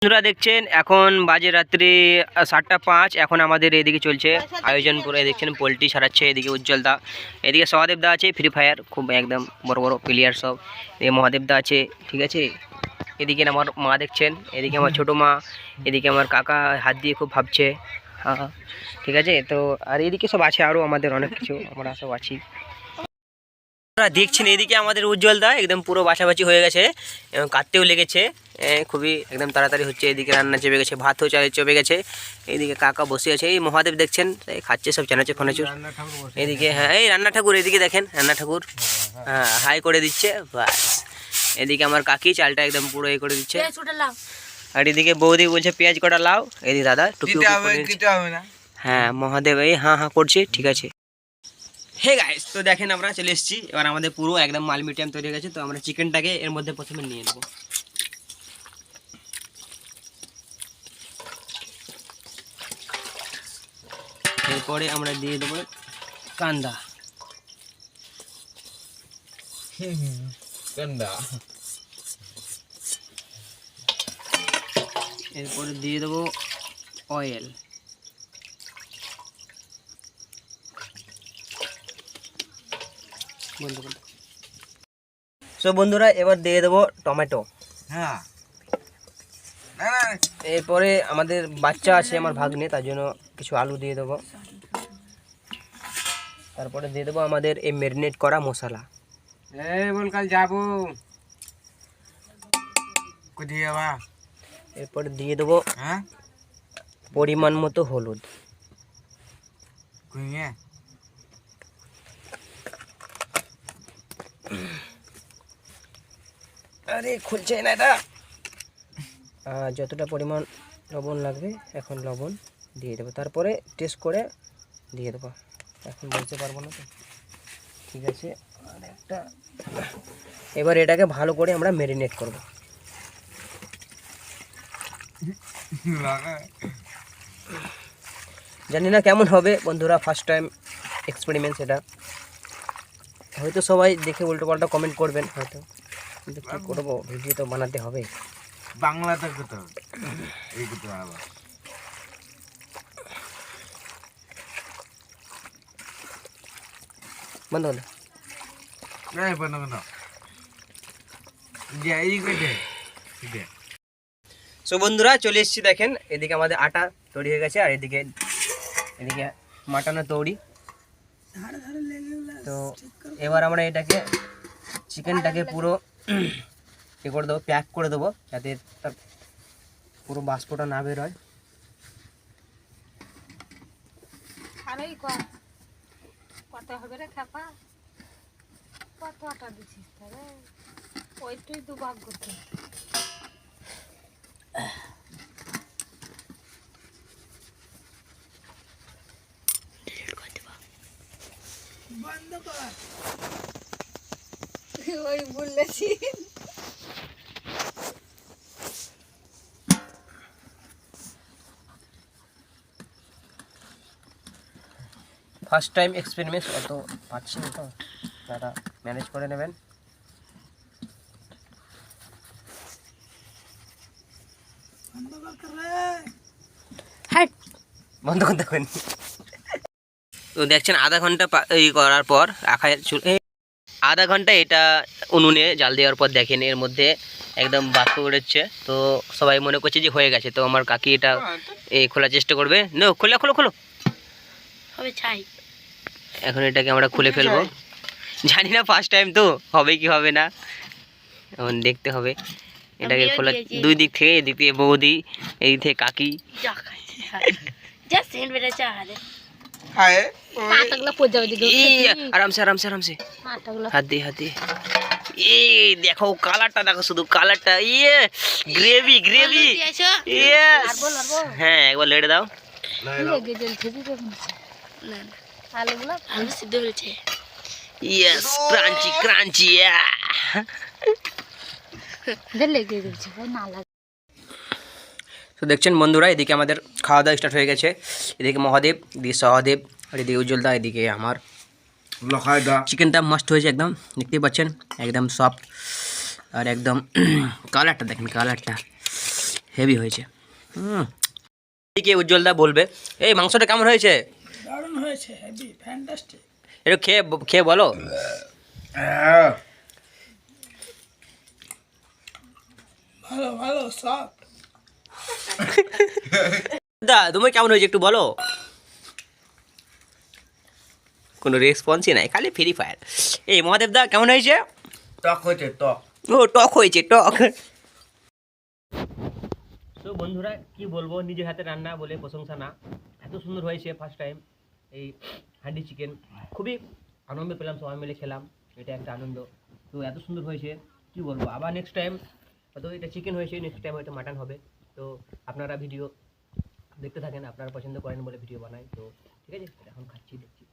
বন্ধুরা দেখছেন এখন বাজে রাত্রি 7:05। এখন আমাদের এদিকে চলছে আয়োজন, পুরো দেখছেন পোলট্রি সারাচ্ছে। এদিকে উজ্জ্বল দা, এদিকে সহদেব দা আছে, ফ্রি ফায়ার খুব একদম বড় বড় প্লেয়ার সব। এদিকে মহাদেব দা আছে, ঠিক আছে। এদিকে আমার মা দেখছেন, এদিকে আমার ছোটো মা, এদিকে আমার কাকা হাত দিয়ে খুব ভাবছে। হ্যাঁ ঠিক আছে। তো আর এদিকে সব আছে, আরও আমাদের অনেক কিছু, আমরা সব আছি। দেখছেন এদিকে আমাদের উজ্জ্বল দা একদম পুরো বাছাবাছি হয়ে গেছে এবং কাটতেও লেগেছে, খুবই একদম তাড়াতাড়ি হচ্ছে। এদিকে রান্না চেপে গেছে, ভাতও চেপে গেছে। এইদিকে কাকা বসে আছে, এই মহাদেব দেখছেন এই খাচ্ছে সব চানাচুর ফানাচুর। এদিকে হ্যাঁ এই রান্না ঠাকুর, এদিকে দেখেন রান্না ঠাকুর হ্যাঁ হাই করে দিচ্ছে বাস। এদিকে আমার কাকি চালটা একদম পুরো এ করে দিচ্ছে। আর এদিকে বৌদি বলছে পেঁয়াজ কটা লাও। এদিকে দাদা টুপি হ্যাঁ মহাদেব এই হ্যাঁ হ্যাঁ করছে, ঠিক আছে। হে গাইস, তো দেখেন আমরা চলে এসেছি। এবার আমাদের পুরো একদম মাল মিডিয়াম তৈরি হয়ে গেছে। তো আমরা চিকেনটাকে এর মধ্যে প্রথমে নিয়ে নেব। এরপরে আমরা দিয়ে দেবো কান্দা, এরপরে দিয়ে দেবো অয়েল, সো বন্ধুরা এবার দিয়ে দেবো টমেটো। হ্যাঁ এরপরে আমাদের বাচ্চা আছে আমার ভাগ্নে, তার জন্য কিছু আলু দিয়ে দেবো। তারপরে দিয়ে দেবো আমাদের এই ম্যারিনেট করা মশলা। বল কাল যাবো। এরপরে দিয়ে দেবো পরিমাণ মতো হলুদ। আরে খুলছে না এটা। যতটা পরিমাণ লবণ লাগবে এখন লবণ দিয়ে দেবো, তারপরে টেস্ট করে দিয়ে দেবো। এখন বলতে পারবো না তো, ঠিক আছে। আর একটা এবার এটাকে ভালো করে আমরা ম্যারিনেট করব। জানি না কেমন হবে বন্ধুরা, ফার্স্ট টাইম এক্সপেরিমেন্ট। এটা হয়তো সবাই দেখে উল্টো পাল্টা কমেন্ট করবেন হয়তো, কিন্তু কী করবো, ভিডিও তো বানাতে হবে। বাংলাতে করতে হবে, এই করতে হবে। বন্ধ করো, বন্ধ করো। সো বন্ধুরা চলে এসেছি, দেখেন এদিকে আমাদের আটা তৈরি হয়ে গেছে, আর এদিকে মাটনের তৈরি। তো এবার আমরা এটাকে চিকেনটাকে পুরো এ করে দেবো, প্যাক করে দেবো, যাতে তার পুরো বাষ্পটা না বের হয়। কত হবে রে খাপা, কত আটা দিছিস তাহলে ওই তুই দুভাগ করতে। বন্ধ কর, ওই বলেছি। ফার্স্ট টাইম এক্সপেরিমেন্ট, অত পাচ্ছি না, তো তারা ম্যানেজ করে নেবেন। বন্ধ করতে পারেন। তো দেখছেন আধা ঘন্টা এই করার পর রাখা আধা ঘন্টা এটা উনুনে জাল দেওয়ার পর দেখেন এর মধ্যে একদম বাষ্প বেরোচ্ছে। তো সবাই মনে করছে যে হয়ে গেছে। তো আমার কাকি এটা এই খোলার চেষ্টা করবে। নো খোলা খোলো খোলো হবে চাই। এখন এটাকে আমরা খুলে ফেলবো, জানি না ফার্স্ট টাইম তো হবে কি হবে না, এখন দেখতে হবে। এটাকে খোলা দুই দিক থেকে, এদিক থেকে বৌদি, এই থেকে কাকি। আরামসে আরামসে আরামসে হাত দিয়ে হাত দিয়ে। এই দেখো কালারটা দেখো, শুধু কালারটা। ইয়ে গ্রেভি গ্রেভি। হ্যাঁ একবার লেটে দাও। আলু সিদ্ধ হয়েছে। Yes crunchy crunchy. তো দেখছেন বন্ধুরা এদিকে আমাদের খাওয়া দাওয়া স্টার্ট হয়ে গেছে। এদিকে মহাদেব, এদিকে সহদেব, আর এদিকে উজ্জ্বলদা, এদিকে আমার চিকেনটা মাস্ট হয়েছে একদম, দেখতেই পাচ্ছেন একদম সফট। আর একদম কালারটা দেখেন, কালারটা হেভি হয়েছে। কে উজ্জ্বলদা বলবে এই মাংসটা কেমন হয়েছে? দারুণ হয়েছে, হেভি ফ্যান্টাস্টিক। একটু খেয়ে খেয়ে বলো। ভালো ভালো সব। দা তুমি কেমন হয়েছে একটু বলো। কোনো রেসপন্সই নাই, খালি ফ্রি ফায়ার। এই মহাদেব দা কেমন হয়েছে? টক হয়েছে টক। ও টক হয়েছে টক। তো বন্ধুরা কি বলবো, নিজের হাতে রান্না বলে প্রশংসা না, এত সুন্দর হয়েছে। ফার্স্ট টাইম এই হান্ডি চিকেন, খুবই আনন্দ পেলাম, সবাই মিলে খেলাম, এটা একটা আনন্দ। তো এত সুন্দর হয়েছে কি বলবো। আবার নেক্সট টাইম হয়তো এটা চিকেন হয়েছে, নেক্সট টাইম হয়তো মাটন হবে। তো আপনারা ভিডিও দেখতে থাকেন, আপনারা পছন্দ করেন বলে ভিডিও বানাই। তো ঠিক আছে, এখন খাচ্ছি দেখছি।